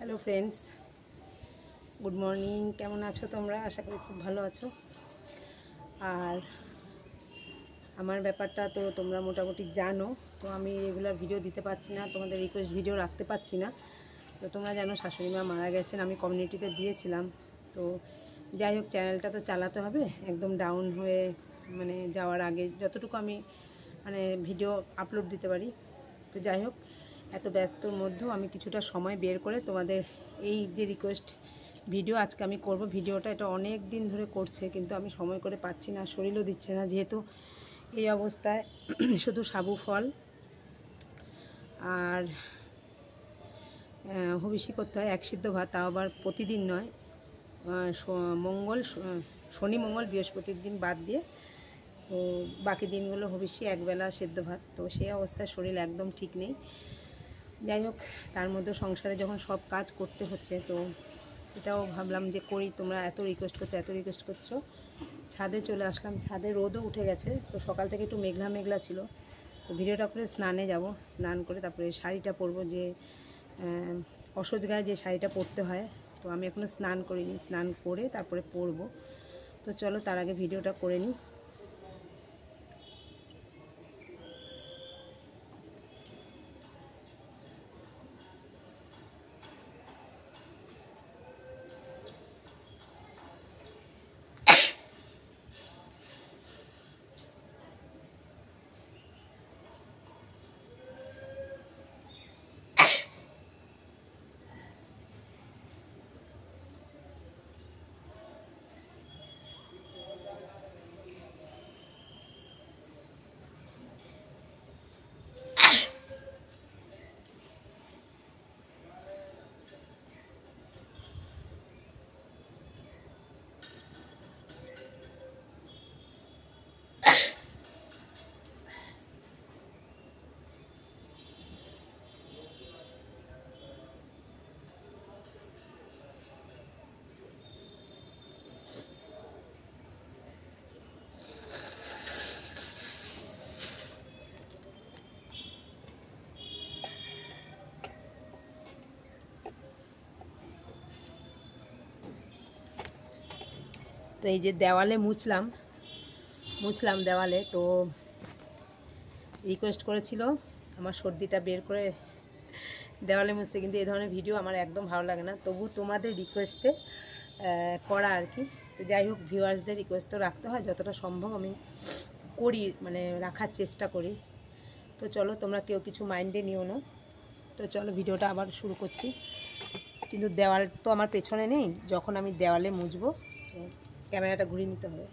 Hello friends, good morning. কেমন আছো তোমরা? আশা করি খুব ভালো আছো। আর আমার ব্যাপারটা তো তোমরা মোটামুটি জানো। তো আমি রেগুলার ভিডিও দিতে পারছি না, তোমাদের রিকোয়েস্ট ভিডিও রাখতে পারছি না। তো তোমরা জানো শাশুড়ি মা মারা গেছেন, আমি কমিউনিটিতে দিয়েছিলাম। তো যাই হোক, চ্যানেলটা তো চালাতে হবে। একদম ডাউন হয়ে মানে যাওয়ার আগে যতটুকু আমি ভিডিও আপলোড দিতে পারি। তো যাই হোক, এত ব্যস্তর মধ্যেও আমি কিছুটা সময় বের করে তোমাদের এই যে রিকোয়েস্ট ভিডিও আজকে আমি করব। ভিডিওটা এটা অনেক দিন ধরে করছে, কিন্তু আমি সময় করে পাচ্ছি না, শরীরও দিচ্ছে না। যেহেতু এই অবস্থায় শুধু সাবু ফল আর হবিষি করতে হয়, এক সিদ্ধ ভাত, তাও আবার প্রতিদিন নয়, শনি মঙ্গল বৃহস্পতির দিন বাদ দিয়ে। তো বাকি দিনগুলো হবিষি, একবেলা সেদ্ধ ভাত। তো সেই অবস্থায় শরীর একদম ঠিক নেই। যাই হোক, তার মধ্যে সংসারে যখন সব কাজ করতে হচ্ছে, তো এটাও ভাবলাম যে করি। তোমরা এত রিকোয়েস্ট করছো, ছাদে চলে আসলাম। ছাদে রোদও উঠে গেছে। তো সকাল থেকে একটু মেঘলা মেঘলা ছিল। তো ভিডিওটা করে স্নানে যাব, স্নান করে তারপরে শাড়িটা পরবো, যে অসহ্য গায়ে যে শাড়িটা পরতে হয়। তো আমি এখনও স্নান করিনি, স্নান করে তারপরে পরবো। তো চলো তার আগে ভিডিওটা করে নিই। তো এই যে দেওয়ালে মুছলাম দেওয়ালে। তো রিকোয়েস্ট করেছিল আমার সর্দিটা বের করে দেওয়ালে মুছতে, কিন্তু এই ধরনের ভিডিও আমার একদম ভালো লাগে না। তবু তোমাদের রিকোয়েস্টে করা আর কি। তো যাই হোক, ভিউয়ার্সদের রিকোয়েস্ট তো রাখতে হয়, যতটা সম্ভব আমি করি, রাখার চেষ্টা করি। তো চলো, তোমরা কেউ কিছু মাইন্ডে নিও না। তো চলো ভিডিওটা আবার শুরু করছি। কিন্তু দেওয়াল তো আমার পেছনে নেই, যখন আমি দেওয়ালে মুছবো তো ক্যামেরাটা ঘুরিয়ে নিতে হবে।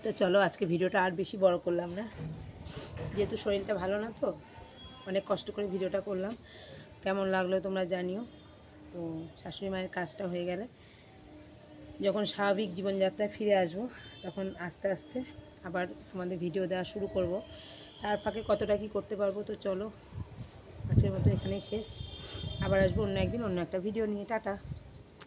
তো চলো আজকে ভিডিওটা আর বেশি বড় করলাম না, যেহেতু শরীরটা ভালো না, তো অনেক কষ্ট করে ভিডিওটা করলাম। কেমন লাগলো তোমরা জানিও। তো শাশুড়ি মায়ের কাজটা হয়ে গেলে যখন স্বাভাবিক জীবনযাত্রায় ফিরে আসবো, তখন আস্তে আস্তে আবার তোমাদের ভিডিও দেওয়া শুরু করব। তার ফাঁকে কতটা কি করতে পারবো। তো চলো আজকের মতো এখানেই শেষ, আবার আসবো অন্য একদিন অন্য একটা ভিডিও নিয়ে। টাটা।